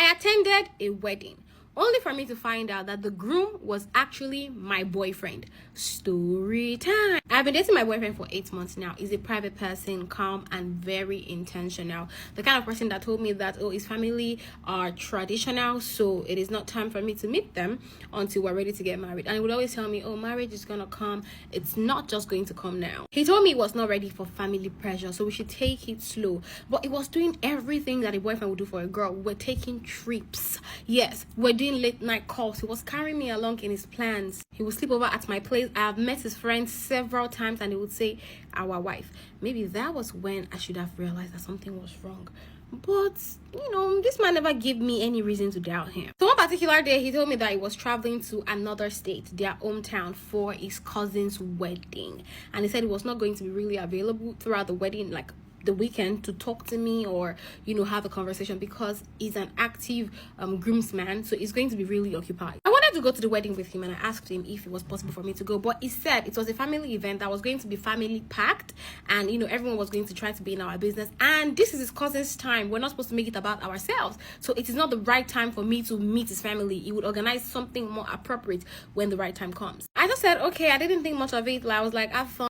I attended a wedding, only for me to find out that the groom was actually my boyfriend. Story time. I've been dating my boyfriend for 8 months now. He's a private person, calm and very intentional. The kind of person that told me that, his family are traditional, so it is not time for me to meet them until we're ready to get married. And he would always tell me, marriage is gonna come. It's not just going to come now. He told me he was not ready for family pressure, so we should take it slow. But he was doing everything that a boyfriend would do for a girl. We're taking trips. Yes, we're doing late night calls. He was carrying me along in his plans. He would sleep over at my place. I have met his friends several times and he would say, our wife. Maybe that was when I should have realized that something was wrong. But, this man never gave me any reason to doubt him. So one particular day, he told me that he was traveling to another state, their hometown, for his cousin's wedding. And he said he was not going to be really available throughout the wedding, like the weekend, to talk to me or have a conversation, because he's an active groomsman, so he's going to be really occupied. I wanted to go to the wedding with him and I asked him if it was possible for me to go, but he said it was a family event that was going to be family packed, and everyone was going to try to be in our business, and this is his cousin's time. We're not supposed to make it about ourselves, so it is not the right time for me to meet his family. He would organize something more appropriate when the right time comes. I just said okay. I didn't think much of it. I was like, have fun.